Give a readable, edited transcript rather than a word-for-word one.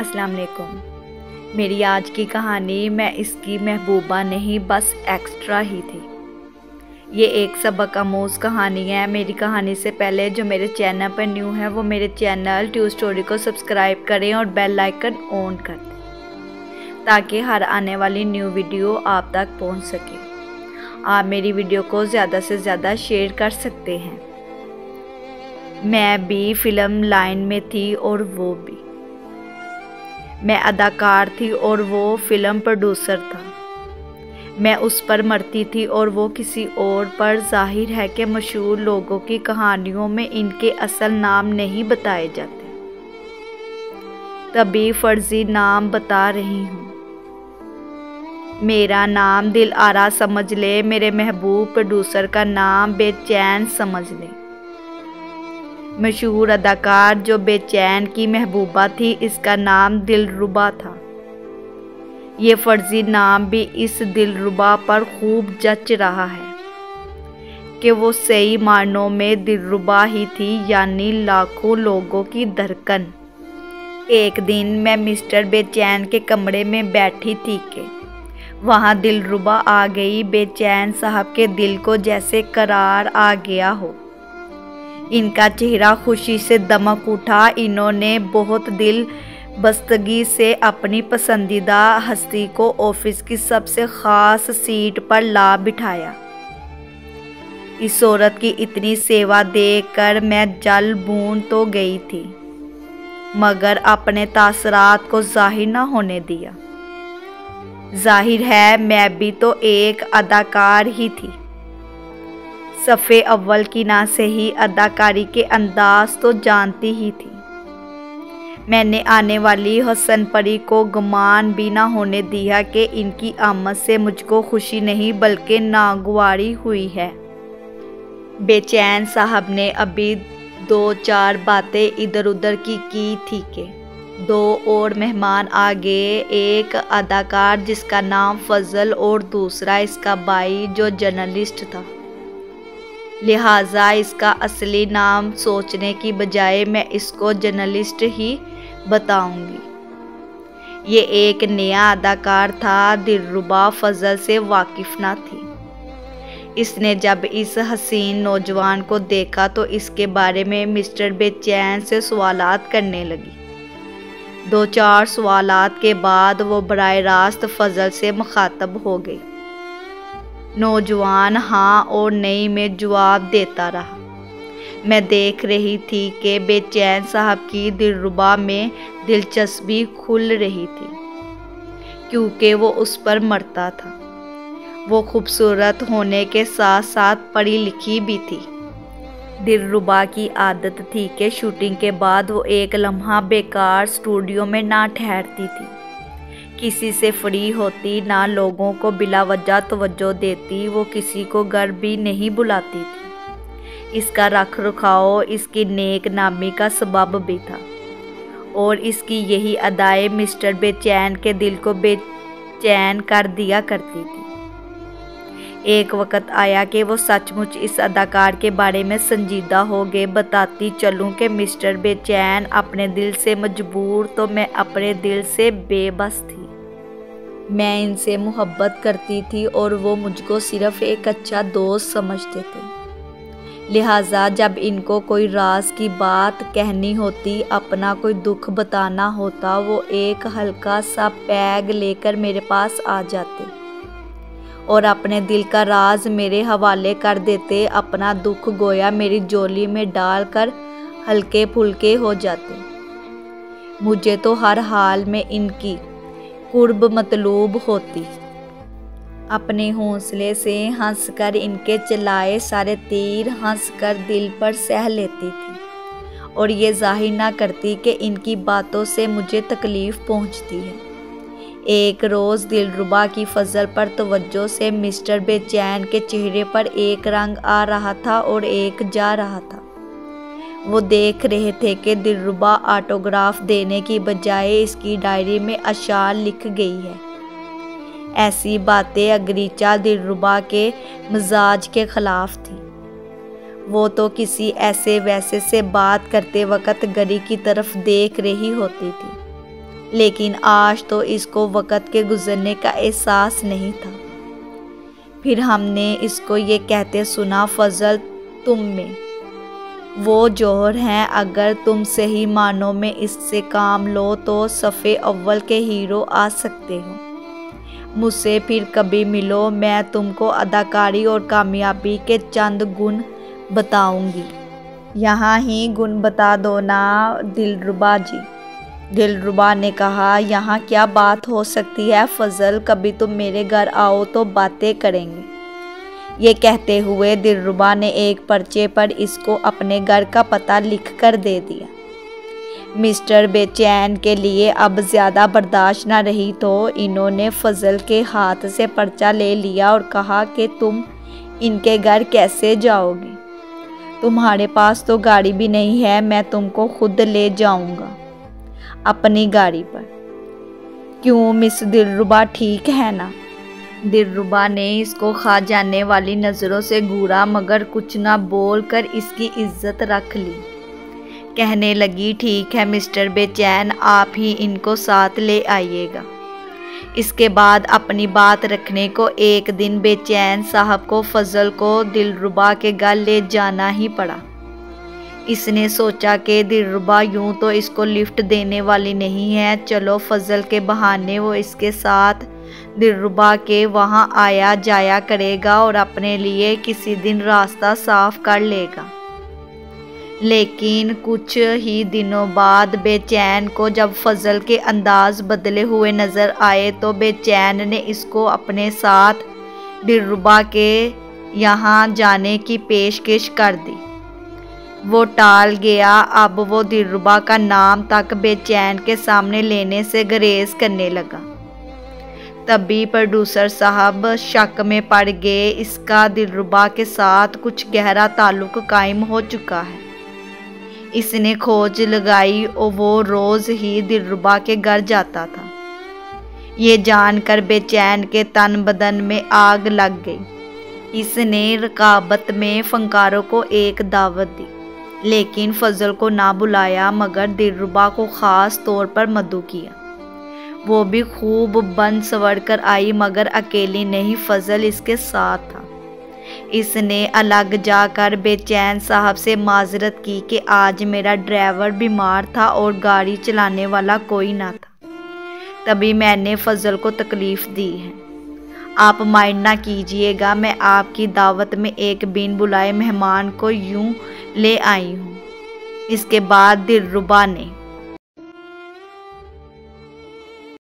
अस्सलाम वालेकुम। मेरी आज की कहानी मैं इसकी महबूबा नहीं बस एक्स्ट्रा ही थी। ये एक सबक आमूज़ कहानी है। मेरी कहानी से पहले जो मेरे चैनल पर न्यू है वो मेरे चैनल ट्रू स्टोरी को सब्सक्राइब करें और बेल आइकन ऑन कर दें ताकि हर आने वाली न्यू वीडियो आप तक पहुंच सके। आप मेरी वीडियो को ज़्यादा से ज़्यादा शेयर कर सकते हैं। मैं भी फिल्म लाइन में थी और वो भी। मैं अदाकार थी और वो फिल्म प्रोड्यूसर था। मैं उस पर मरती थी और वो किसी और पर। जाहिर है कि मशहूर लोगों की कहानियों में इनके असल नाम नहीं बताए जाते। तभी फर्जी नाम बता रही हूँ। मेरा नाम दिल आरा समझ ले, मेरे महबूब प्रोड्यूसर का नाम बेचैन समझ ले। मशहूर अदाकार जो बेचैन की महबूबा थी, इसका नाम दिलरुबा था। ये फर्जी नाम भी इस दिलरुबा पर खूब जच रहा है कि वो सही मायनों में दिलरुबा ही थी, यानी लाखों लोगों की धड़कन। एक दिन मैं मिस्टर बेचैन के कमरे में बैठी थी कि वहाँ दिलरुबा आ गई। बेचैन साहब के दिल को जैसे करार आ गया हो। इनका चेहरा खुशी से दमक उठा। इन्होंने बहुत दिल बस्तगी से अपनी पसंदीदा हस्ती को ऑफिस की सबसे ख़ास सीट पर ला बिठाया। इस औरत की इतनी सेवा देखकर मैं जल भून तो गई थी, मगर अपने तासरात को जाहिर न होने दिया। जाहिर है मैं भी तो एक अदाकार ही थी। सफ़े अव्वल की ना से ही अदाकारी के अंदाज तो जानती ही थी। मैंने आने वाली हसन परी को गुमान भी ना होने दिया कि इनकी आमद से मुझको खुशी नहीं बल्कि नागवारी हुई है। बेचैन साहब ने अभी 2-4 बातें इधर उधर की थी कि 2 और मेहमान आ गए। एक अदाकार जिसका नाम फजल और दूसरा इसका भाई जो जर्नलिस्ट था। लिहाजा इसका असली नाम सोचने की बजाय मैं इसको जर्नलिस्ट ही बताऊंगी। ये एक नया अदाकार था। दिलरुबा फजल से वाकिफ ना थी। इसने जब इस हसीन नौजवान को देखा तो इसके बारे में मिस्टर बेचैन से सवालात करने लगी। 2-4 सवालात के बाद वो बराह रास्त फजल से मुखातब हो गई। नौजवान हाँ और नहीं में जवाब देता रहा। मैं देख रही थी कि बेचैन साहब की दिलरुबा में दिलचस्पी खुल रही थी, क्योंकि वो उस पर मरता था। वो खूबसूरत होने के साथ साथ पढ़ी लिखी भी थी। दिलरुबा की आदत थी कि शूटिंग के बाद वो एक लम्हा बेकार स्टूडियो में ना ठहरती थी। किसी से फ्री होती, ना लोगों को बिला वजह तवज्जो देती। वो किसी को घर भी नहीं बुलाती थी। इसका रख रखाव इसकी नेक नामी का सबब भी था और इसकी यही अदाएं मिस्टर बेचैन के दिल को बेचैन कर दिया करती थी। एक वक्त आया कि वो सचमुच इस अदाकार के बारे में संजीदा हो गए। बताती चलूं कि मिस्टर बेचैन अपने दिल से मजबूर तो मैं अपने दिल से बेबस थी। मैं इनसे मोहब्बत करती थी और वो मुझको सिर्फ एक अच्छा दोस्त समझते थे। लिहाजा जब इनको कोई राज की बात कहनी होती, अपना कोई दुख बताना होता, वो एक हल्का सा पैग लेकर मेरे पास आ जाते और अपने दिल का राज मेरे हवाले कर देते। अपना दुख गोया मेरी झोली में डालकर हल्के फुल्के हो जाते। मुझे तो हर हाल में इनकी कुर्ब मतलूब होती। अपने हौसले से हंसकर इनके चलाए सारे तीर हंसकर दिल पर सह लेती थी और ये जाहिर ना करती कि इनकी बातों से मुझे तकलीफ़ पहुंचती है। एक रोज़ दिलरुबा की फजल पर तवज्जो से मिस्टर बेचैन के चेहरे पर एक रंग आ रहा था और एक जा रहा था। वो देख रहे थे कि दिलरुबा ऑटोग्राफ देने की बजाय इसकी डायरी में अशार लिख गई है। ऐसी बातें अगरीचा दिलरुबा के मिजाज के ख़िलाफ़ थी। वो तो किसी ऐसे वैसे से बात करते वक्त गली की तरफ देख रही होती थी। लेकिन आज तो इसको वक़्त के गुज़रने का एहसास नहीं था। फिर हमने इसको ये कहते सुना, फजल तुम में वो जौहर हैं, अगर तुम सही मानों में इससे काम लो तो सफ़े अव्वल के हीरो आ सकते हो। मुझसे फिर कभी मिलो, मैं तुमको अदाकारी और कामयाबी के चंद गुण बताऊंगी। यहाँ ही गुण बता दो ना दिलरुबा जी। दिलरुबा ने कहा, यहाँ क्या बात हो सकती है फजल, कभी तुम मेरे घर आओ तो बातें करेंगे। ये कहते हुए दिलरुबा ने एक पर्चे पर इसको अपने घर का पता लिख कर दे दिया। मिस्टर बेचैन के लिए अब ज़्यादा बर्दाश्त न रही तो इन्होंने फजल के हाथ से पर्चा ले लिया और कहा कि तुम इनके घर कैसे जाओगे? तुम्हारे पास तो गाड़ी भी नहीं है, मैं तुमको खुद ले जाऊंगा अपनी गाड़ी पर। क्यों मिस दिलरुबा, ठीक है ना? दिलरुबा ने इसको खा जाने वाली नज़रों से घूरा, मगर कुछ ना बोल कर इसकी इज्जत रख ली। कहने लगी, ठीक है मिस्टर बेचैन, आप ही इनको साथ ले आइएगा। इसके बाद अपनी बात रखने को एक दिन बेचैन साहब को फजल को दिलरुबा के घर ले जाना ही पड़ा। इसने सोचा कि दिलरुबा यूं तो इसको लिफ्ट देने वाली नहीं है, चलो फजल के बहाने वो इसके साथ दिलरुबा के वहाँ आया जाया करेगा और अपने लिए किसी दिन रास्ता साफ कर लेगा। लेकिन कुछ ही दिनों बाद बेचैन को जब फजल के अंदाज बदले हुए नज़र आए तो बेचैन ने इसको अपने साथ दिलरुबा के यहाँ जाने की पेशकश कर दी। वो टाल गया। अब वो दिलरुबा का नाम तक बेचैन के सामने लेने से गुरेज करने लगा। तभी प्रोड्यूसर साहब शक में पड़ गए, इसका दिलरुबा के साथ कुछ गहरा ताल्लुक कायम हो चुका है। इसने खोज लगाई और वो रोज़ ही दिलरुबा के घर जाता था। ये जानकर बेचैन के तन बदन में आग लग गई। इसने रकाबत में फनकारों को एक दावत दी, लेकिन फजल को ना बुलाया, मगर दिलरुबा को ख़ास तौर पर मदऊ किया। वो भी खूब बन सवर कर आई, मगर अकेली नहीं, फजल इसके साथ था। इसने अलग जाकर बेचैन साहब से माजरत की कि आज मेरा ड्राइवर बीमार था और गाड़ी चलाने वाला कोई ना था, तभी मैंने फजल को तकलीफ़ दी है। आप माइंड ना कीजिएगा, मैं आपकी दावत में एक बिन बुलाए मेहमान को यूं ले आई हूँ। इसके बाद दिलरुबा ने